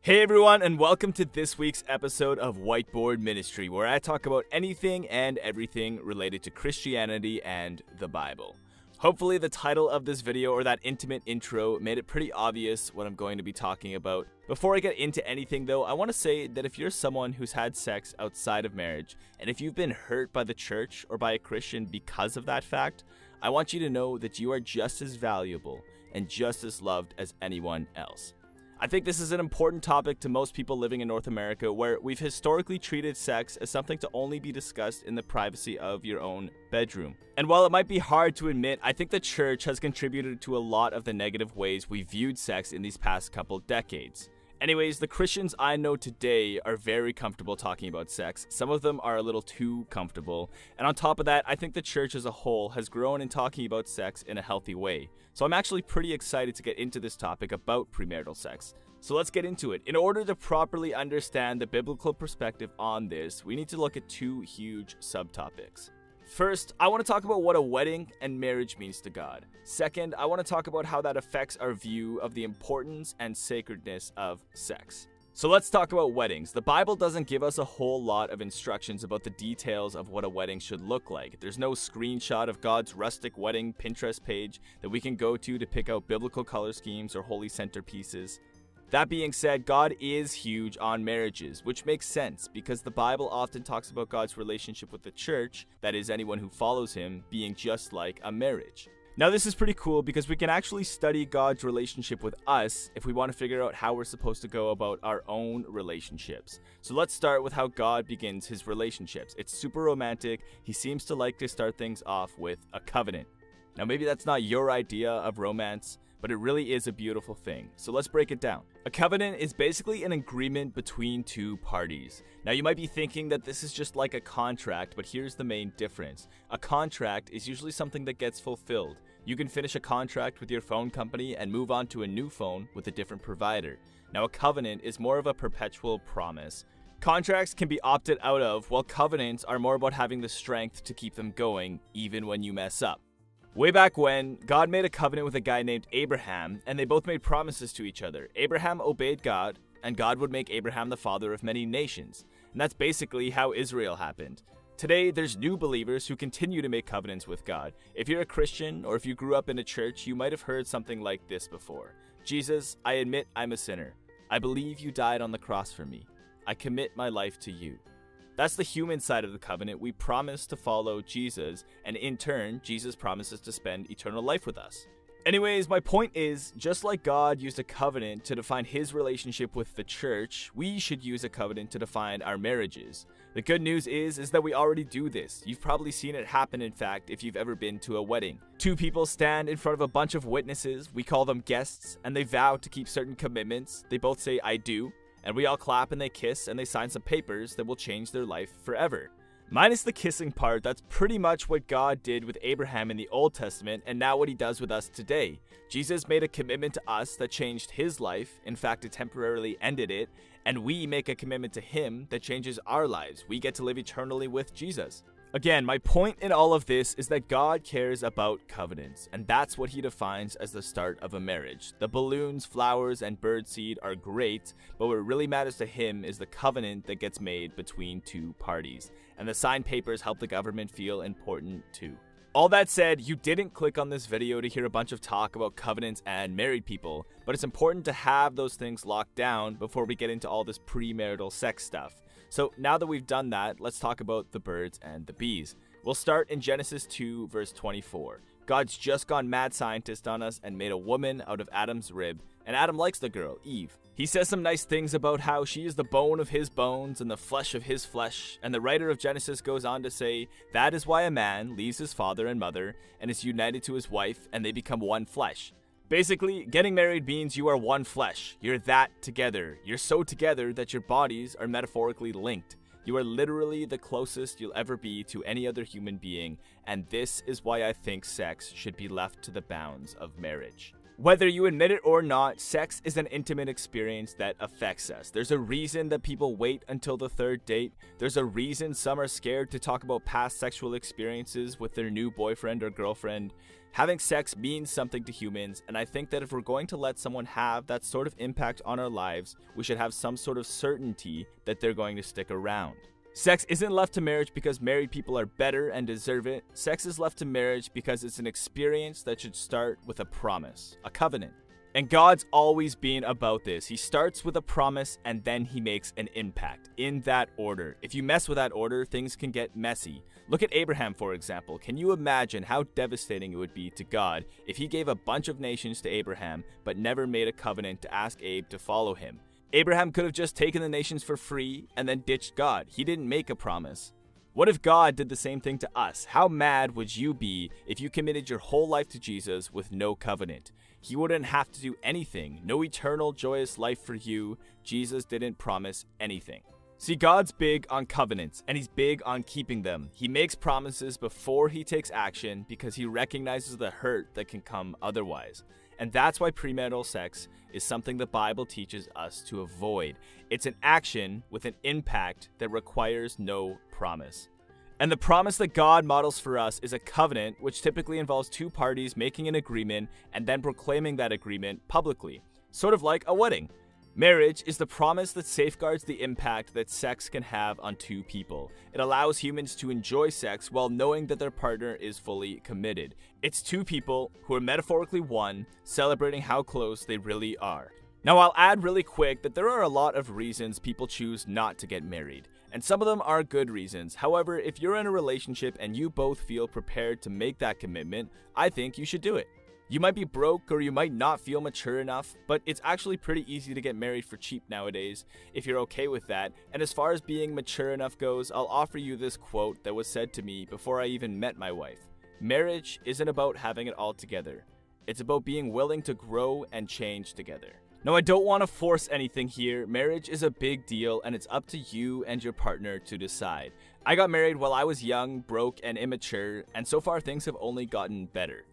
Hey everyone, and welcome to this week's episode of Whiteboard Ministry, where I talk about anything and everything related to Christianity and the Bible. Hopefully the title of this video or that intimate intro made it pretty obvious what I'm going to be talking about. Before I get into anything though, I want to say that if you're someone who's had sex outside of marriage, and if you've been hurt by the church or by a Christian because of that fact, I want you to know that you are just as valuable and just as loved as anyone else. I think this is an important topic to most people living in North America, where we've historically treated sex as something to only be discussed in the privacy of your own bedroom. And while it might be hard to admit, I think the church has contributed to a lot of the negative ways we viewed sex in these past couple decades. Anyways, the Christians I know today are very comfortable talking about sex. Some of them are a little too comfortable. And on top of that, I think the church as a whole has grown in talking about sex in a healthy way. So I'm actually pretty excited to get into this topic about premarital sex. So let's get into it. In order to properly understand the biblical perspective on this, we need to look at two huge subtopics. First, I want to talk about what a wedding and marriage means to God. Second, I want to talk about how that affects our view of the importance and sacredness of sex. So let's talk about weddings. The Bible doesn't give us a whole lot of instructions about the details of what a wedding should look like. There's no screenshot of God's rustic wedding Pinterest page that we can go to pick out biblical color schemes or holy centerpieces. That being said, God is huge on marriages, which makes sense because the Bible often talks about God's relationship with the church, that is, anyone who follows him, being just like a marriage. Now this is pretty cool because we can actually study God's relationship with us if we want to figure out how we're supposed to go about our own relationships. So let's start with how God begins his relationships. It's super romantic. He seems to like to start things off with a covenant. Now maybe that's not your idea of romance, but it really is a beautiful thing. So let's break it down. A covenant is basically an agreement between two parties. Now you might be thinking that this is just like a contract, but here's the main difference. A contract is usually something that gets fulfilled. You can finish a contract with your phone company and move on to a new phone with a different provider. Now a covenant is more of a perpetual promise. Contracts can be opted out of, while covenants are more about having the strength to keep them going even when you mess up. Way back when, God made a covenant with a guy named Abraham, and they both made promises to each other. Abraham obeyed God, and God would make Abraham the father of many nations. And that's basically how Israel happened. Today, there's new believers who continue to make covenants with God. If you're a Christian, or if you grew up in a church, you might have heard something like this before. Jesus, I admit I'm a sinner. I believe you died on the cross for me. I commit my life to you. That's the human side of the covenant. We promise to follow Jesus, and in turn, Jesus promises to spend eternal life with us. Anyways, my point is, just like God used a covenant to define his relationship with the church, we should use a covenant to define our marriages. The good news is that we already do this. You've probably seen it happen, in fact, if you've ever been to a wedding. Two people stand in front of a bunch of witnesses, we call them guests, and they vow to keep certain commitments. They both say, I do. And we all clap and they kiss and they sign some papers that will change their life forever. Minus the kissing part, that's pretty much what God did with Abraham in the Old Testament and now what he does with us today. Jesus made a commitment to us that changed his life. In fact, it temporarily ended it. And we make a commitment to him that changes our lives. We get to live eternally with Jesus. Again, my point in all of this is that God cares about covenants, and that's what he defines as the start of a marriage. The balloons, flowers, and birdseed are great, but what really matters to him is the covenant that gets made between two parties, and the signed papers help the government feel important too. All that said, you didn't click on this video to hear a bunch of talk about covenants and married people, but it's important to have those things locked down before we get into all this premarital sex stuff. So now that we've done that, let's talk about the birds and the bees. We'll start in Genesis 2, verse 24. God's just gone mad scientist on us and made a woman out of Adam's rib, and Adam likes the girl, Eve. He says some nice things about how she is the bone of his bones and the flesh of his flesh, and the writer of Genesis goes on to say, that is why a man leaves his father and mother and is united to his wife, and they become one flesh. Basically, getting married means you are one flesh. You're that together. You're so together that your bodies are metaphorically linked. You are literally the closest you'll ever be to any other human being, and this is why I think sex should be left to the bounds of marriage. Whether you admit it or not, sex is an intimate experience that affects us. There's a reason that people wait until the third date. There's a reason some are scared to talk about past sexual experiences with their new boyfriend or girlfriend. Having sex means something to humans, and I think that if we're going to let someone have that sort of impact on our lives, we should have some sort of certainty that they're going to stick around. Sex isn't left to marriage because married people are better and deserve it. Sex is left to marriage because it's an experience that should start with a promise, a covenant. And God's always been about this. He starts with a promise and then he makes an impact in that order. If you mess with that order, things can get messy. Look at Abraham, for example. Can you imagine how devastating it would be to God if he gave a bunch of nations to Abraham but never made a covenant to ask Abe to follow him? Abraham could have just taken the nations for free and then ditched God. He didn't make a promise. What if God did the same thing to us? How mad would you be if you committed your whole life to Jesus with no covenant? He wouldn't have to do anything. No eternal, joyous life for you. Jesus didn't promise anything. See, God's big on covenants, and he's big on keeping them. He makes promises before he takes action because he recognizes the hurt that can come otherwise. And that's why premarital sex is something the Bible teaches us to avoid. It's an action with an impact that requires no promise. And the promise that God models for us is a covenant, which typically involves two parties making an agreement and then proclaiming that agreement publicly, sort of like a wedding. Marriage is the promise that safeguards the impact that sex can have on two people. It allows humans to enjoy sex while knowing that their partner is fully committed. It's two people who are metaphorically one, celebrating how close they really are. Now, I'll add really quick that there are a lot of reasons people choose not to get married, and some of them are good reasons. However, if you're in a relationship and you both feel prepared to make that commitment, I think you should do it. You might be broke or you might not feel mature enough, but it's actually pretty easy to get married for cheap nowadays if you're okay with that. And as far as being mature enough goes, I'll offer you this quote that was said to me before I even met my wife. Marriage isn't about having it all together. It's about being willing to grow and change together. Now, I don't want to force anything here. Marriage is a big deal and it's up to you and your partner to decide. I got married while I was young, broke, and immature, and so far things have only gotten better.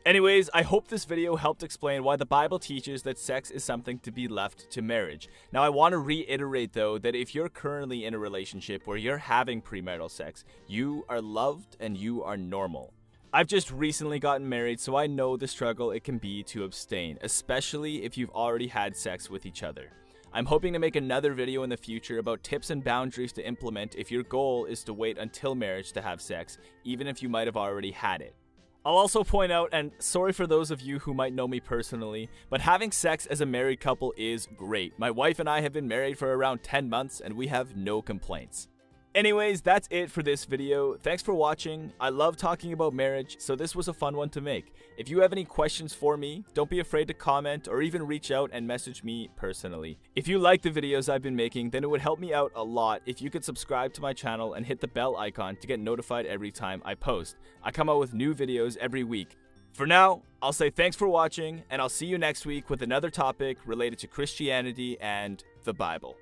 Anyways, I hope this video helped explain why the Bible teaches that sex is something to be left to marriage. Now, I want to reiterate though that if you're currently in a relationship where you're having premarital sex, you are loved and you are normal. I've just recently gotten married, so I know the struggle it can be to abstain, especially if you've already had sex with each other. I'm hoping to make another video in the future about tips and boundaries to implement if your goal is to wait until marriage to have sex, even if you might have already had it. I'll also point out, and sorry for those of you who might know me personally, but having sex as a married couple is great. My wife and I have been married for around 10 months and we have no complaints. Anyways, that's it for this video. Thanks for watching. I love talking about marriage, so this was a fun one to make. If you have any questions for me, don't be afraid to comment or even reach out and message me personally. If you like the videos I've been making, then it would help me out a lot if you could subscribe to my channel and hit the bell icon to get notified every time I post. I come out with new videos every week. For now, I'll say thanks for watching, and I'll see you next week with another topic related to Christianity and the Bible.